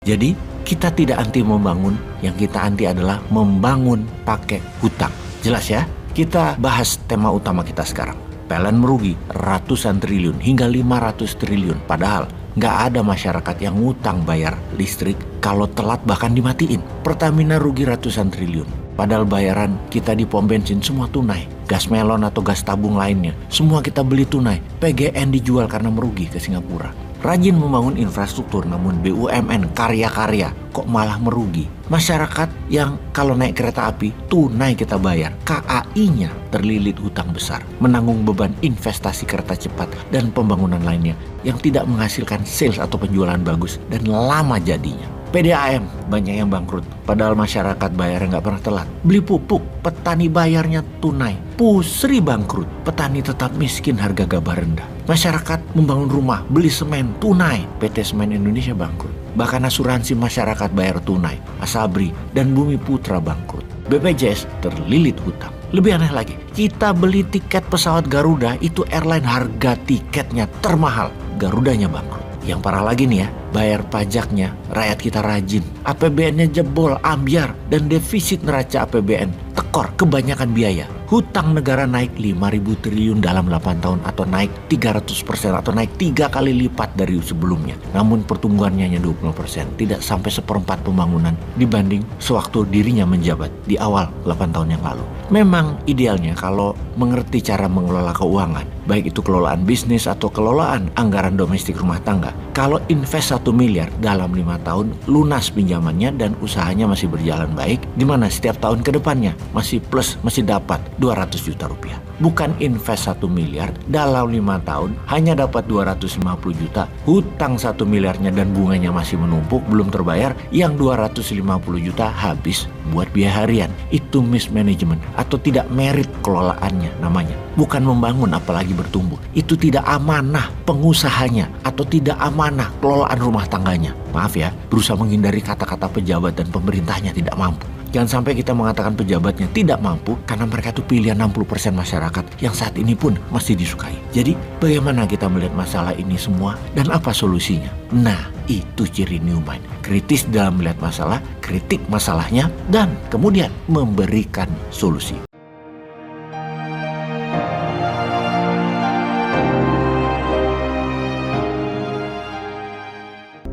Jadi kita tidak anti membangun, yang kita anti adalah membangun pakai hutang. Jelas ya? Kita bahas tema utama kita sekarang. PLN merugi ratusan triliun hingga 500 triliun. Padahal nggak ada masyarakat yang ngutang bayar listrik, kalau telat bahkan dimatiin. Pertamina rugi ratusan triliun. Padahal bayaran kita di pom bensin semua tunai. Gas melon atau gas tabung lainnya, semua kita beli tunai. PGN dijual karena merugi ke Singapura. Rajin membangun infrastruktur, namun BUMN karya-karya kok malah merugi. Masyarakat yang kalau naik kereta api tunai kita bayar, KAI-nya terlilit hutang besar, menanggung beban investasi kereta cepat dan pembangunan lainnya yang tidak menghasilkan sales atau penjualan bagus dan lama jadinya. PDAM banyak yang bangkrut, padahal masyarakat bayarnya nggak pernah telat. Beli pupuk, petani bayarnya tunai. Pusri bangkrut, petani tetap miskin, harga gabah rendah. Masyarakat membangun rumah, beli semen tunai, PT Semen Indonesia bangkrut. Bahkan asuransi masyarakat bayar tunai, Asabri dan Bumi Putra bangkrut. BPJS terlilit hutang. Lebih aneh lagi, kita beli tiket pesawat Garuda, itu airline harga tiketnya termahal, Garudanya bangkrut. Yang parah lagi nih ya, bayar pajaknya rakyat kita rajin, APBN-nya jebol, ambyar, dan defisit neraca APBN tekor kebanyakan biaya. Hutang negara naik 5.000 triliun dalam 8 tahun atau naik 300% atau naik 3 kali lipat dari sebelumnya. Namun pertumbuhannya hanya 20%, tidak sampai seperempat pembangunan dibanding sewaktu dirinya menjabat di awal 8 tahun yang lalu. Memang idealnya kalau mengerti cara mengelola keuangan, baik itu kelolaan bisnis atau kelolaan anggaran domestik rumah tangga. Kalau invest 1 miliar dalam 5 tahun, lunas pinjamannya dan usahanya masih berjalan baik, di mana setiap tahun ke depannya masih plus, masih dapat 200 juta rupiah. Bukan invest 1 miliar dalam 5 tahun hanya dapat 250 juta, hutang 1 miliarnya dan bunganya masih menumpuk belum terbayar, yang 250 juta habis buat biaya harian. Itu mismanagement atau tidak merit kelolaannya namanya. Bukan membangun apalagi bertumbuh. Itu tidak amanah pengusahanya atau tidak amanah kelolaan rumah tangganya. Maaf ya, berusaha menghindari kata-kata pejabat dan pemerintahnya tidak mampu. Jangan sampai kita mengatakan pejabatnya tidak mampu karena mereka itu pilihan 60% masyarakat yang saat ini pun masih disukai. Jadi bagaimana kita melihat masalah ini semua dan apa solusinya? Nah, itu ciri New Mind. Kritis dalam melihat masalah, kritik masalahnya, dan kemudian memberikan solusi.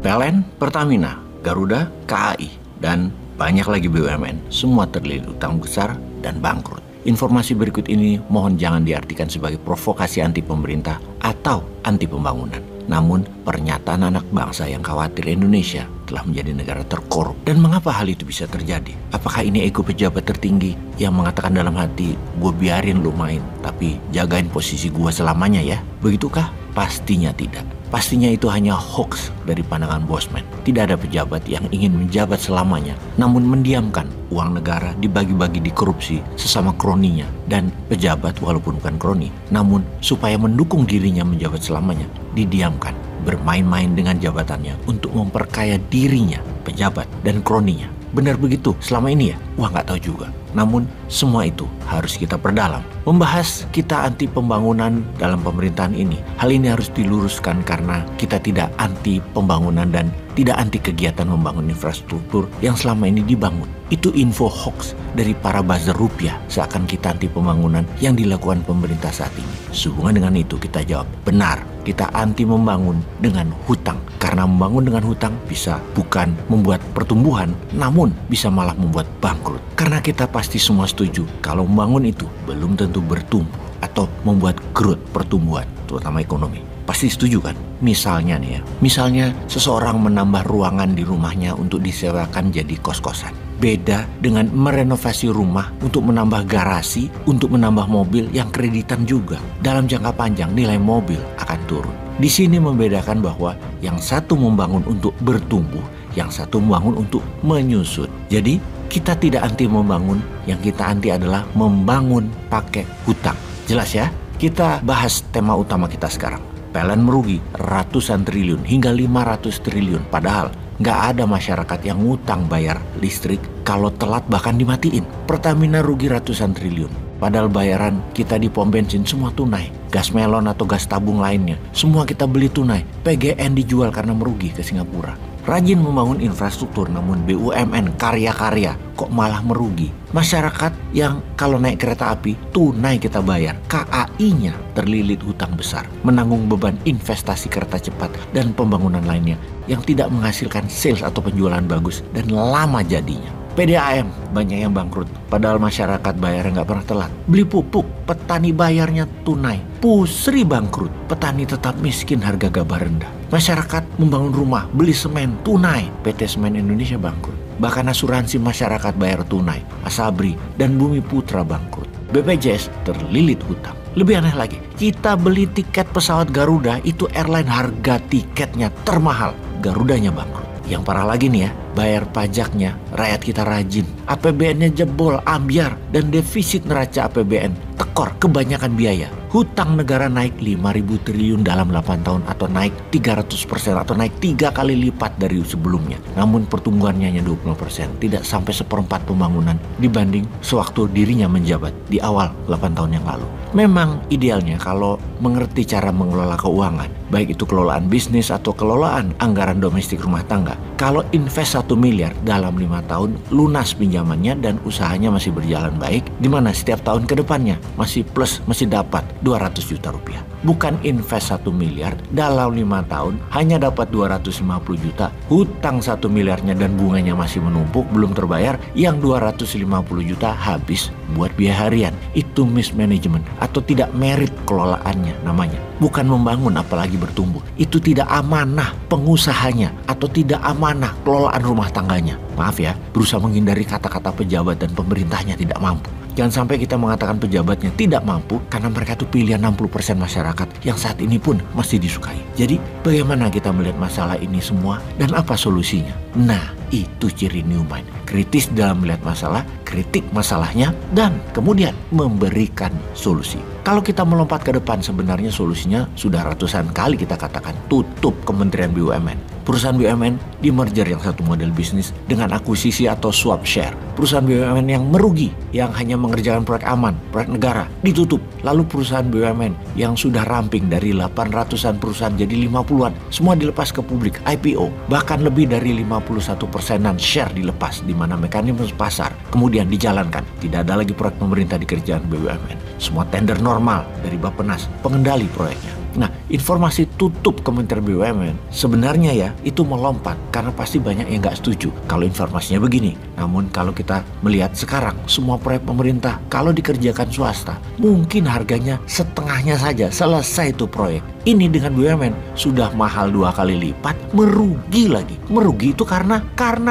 PLN, Pertamina, Garuda, KAI, dan banyak lagi BUMN, semua terlilit utang besar dan bangkrut. Informasi berikut ini mohon jangan diartikan sebagai provokasi anti pemerintah atau anti pembangunan. Namun pernyataan anak bangsa yang khawatir Indonesia telah menjadi negara terkorup. Dan mengapa hal itu bisa terjadi? Apakah ini ego pejabat tertinggi yang mengatakan dalam hati, gue biarin lu main, tapi jagain posisi gue selamanya ya? Begitukah? Pastinya tidak. Pastinya itu hanya hoax dari pandangan bosman. Tidak ada pejabat yang ingin menjabat selamanya, namun mendiamkan uang negara dibagi-bagi di korupsi sesama kroninya. Dan pejabat walaupun bukan kroni, namun supaya mendukung dirinya menjabat selamanya, didiamkan, bermain-main dengan jabatannya untuk memperkaya dirinya, pejabat dan kroninya. Benar begitu selama ini ya? Wah, nggak tahu juga. Namun semua itu harus kita perdalam. Membahas kita anti pembangunan dalam pemerintahan ini, hal ini harus diluruskan karena kita tidak anti pembangunan dan tidak anti kegiatan membangun infrastruktur yang selama ini dibangun. Itu info hoax dari para buzzer rupiah, seakan kita anti pembangunan yang dilakukan pemerintah saat ini. Sehubungan dengan itu kita jawab, benar, kita anti membangun dengan hutang. Karena membangun dengan hutang bisa bukan membuat pertumbuhan, namun bisa malah membuat bangkrut. Karena kita pasti semua setuju kalau membangun itu belum tentu bertumbuh atau membuat growth, pertumbuhan, terutama ekonomi. Pasti setuju kan? Misalnya nih ya, misalnya seseorang menambah ruangan di rumahnya untuk disewakan jadi kos-kosan. Beda dengan merenovasi rumah untuk menambah garasi, untuk menambah mobil yang kreditan juga. Dalam jangka panjang nilai mobil akan turun. Di sini membedakan bahwa yang satu membangun untuk bertumbuh, yang satu membangun untuk menyusut. Jadi kita tidak anti membangun, yang kita anti adalah membangun pakai hutang. Jelas ya? Kita bahas tema utama kita sekarang. PLN merugi ratusan triliun hingga 500 triliun. Padahal nggak ada masyarakat yang ngutang bayar listrik, kalau telat bahkan dimatiin. Pertamina rugi ratusan triliun. Padahal bayaran kita di pom bensin semua tunai. Gas melon atau gas tabung lainnya, semua kita beli tunai. PGN dijual karena merugi ke Singapura. rajin membangun infrastruktur namun BUMN karya-karya kok malah merugi. Masyarakat yang kalau naik kereta api tunai kita bayar, KAI-nya terlilit hutang besar, menanggung beban investasi kereta cepat dan pembangunan lainnya yang tidak menghasilkan sales atau penjualan bagus dan lama jadinya. PDAM banyak yang bangkrut, padahal masyarakat bayarnya nggak pernah telat. Beli pupuk, petani bayarnya tunai. Pusri bangkrut, petani tetap miskin, harga gabah rendah. Masyarakat membangun rumah, beli semen tunai, PT Semen Indonesia bangkrut. Bahkan asuransi masyarakat bayar tunai, Asabri dan Bumi Putra bangkrut. BPJS terlilit hutang. Lebih aneh lagi, kita beli tiket pesawat Garuda, itu airline harga tiketnya termahal, Garudanya bangkrut. Yang parah lagi nih ya, bayar pajaknya rakyat kita rajin, APBN-nya jebol, ambyar, dan defisit neraca APBN tekor kebanyakan biaya. Hutang negara naik 5.000 triliun dalam 8 tahun atau naik 300% atau naik 3 kali lipat dari sebelumnya. Namun pertumbuhannya hanya 20%, tidak sampai seperempat pembangunan dibanding sewaktu dirinya menjabat di awal 8 tahun yang lalu. Memang idealnya kalau mengerti cara mengelola keuangan, baik itu kelolaan bisnis atau kelolaan anggaran domestik rumah tangga. Kalau invest 1 miliar dalam 5 tahun, lunas pinjamannya dan usahanya masih berjalan baik, di mana setiap tahun ke depannya masih plus, masih dapat 200 juta rupiah. Bukan invest 1 miliar dalam 5 tahun hanya dapat 250 juta, hutang 1 miliarnya dan bunganya masih menumpuk belum terbayar, yang 250 juta habis buat biaya harian. Itu mismanagement atau tidak merit kelolaannya namanya. Bukan membangun apalagi bertumbuh. Itu tidak amanah pengusahanya atau tidak amanah kelolaan rumah tangganya. Maaf ya, berusaha menghindari kata-kata pejabat dan pemerintahnya tidak mampu. Jangan sampai kita mengatakan pejabatnya tidak mampu karena mereka itu pilihan 60% masyarakat yang saat ini pun masih disukai. Jadi bagaimana kita melihat masalah ini semua dan apa solusinya? Nah, itu ciri New Mind. Kritis dalam melihat masalah, kritik masalahnya, dan kemudian memberikan solusi. Kalau kita melompat ke depan, sebenarnya solusinya sudah ratusan kali kita katakan. Tutup Kementerian BUMN. Perusahaan BUMN di merger yang satu model bisnis dengan akuisisi atau swap share. Perusahaan BUMN yang merugi, yang hanya mengerjakan proyek aman, proyek negara, ditutup. Lalu perusahaan BUMN yang sudah ramping dari 800-an perusahaan jadi 50-an, semua dilepas ke publik, IPO. Bahkan lebih dari 51%-an share dilepas, di mana mekanisme pasar kemudian dijalankan. Tidak ada lagi proyek pemerintah di kerjaan BUMN. Semua tender normal dari Bappenas, pengendali proyeknya. Nah, informasi tutup Kementerian BUMN sebenarnya ya itu melompat karena pasti banyak yang nggak setuju kalau informasinya begini. Namun kalau kita melihat sekarang semua proyek pemerintah kalau dikerjakan swasta mungkin harganya setengahnya saja selesai itu proyek. Ini dengan BUMN sudah mahal 2 kali lipat, merugi lagi. Merugi itu karena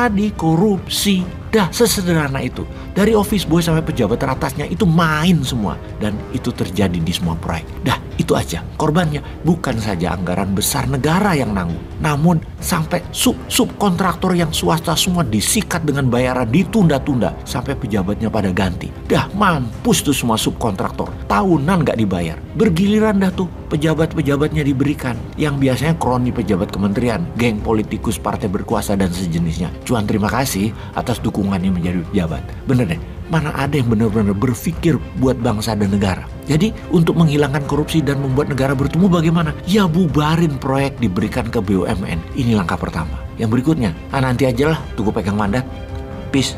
dikorupsi. Dah sesederhana itu. Dari office boy sampai pejabat teratasnya itu main semua. Dan itu terjadi di semua proyek. Dah itu aja. Korbannya bukan saja anggaran besar negara yang nanggung. Namun sampai subkontraktor yang swasta semua disikat dengan bayaran ditunda-tunda. Sampai pejabatnya pada ganti. Dah mampus tuh semua subkontraktor. Tahunan gak dibayar. Bergiliran dah tuh pejabat-pejabatnya diberikan. Yang biasanya kroni pejabat kementerian, geng politikus partai berkuasa dan sejenisnya. Cuan terima kasih atas dukungannya menjadi pejabat. Bener deh, mana ada yang benar-benar berpikir buat bangsa dan negara. Jadi untuk menghilangkan korupsi dan membuat negara bertumbuh bagaimana? Ya bubarin proyek, diberikan ke BUMN. Ini langkah pertama. Yang berikutnya, nanti aja lah tunggu pegang mandat. Peace.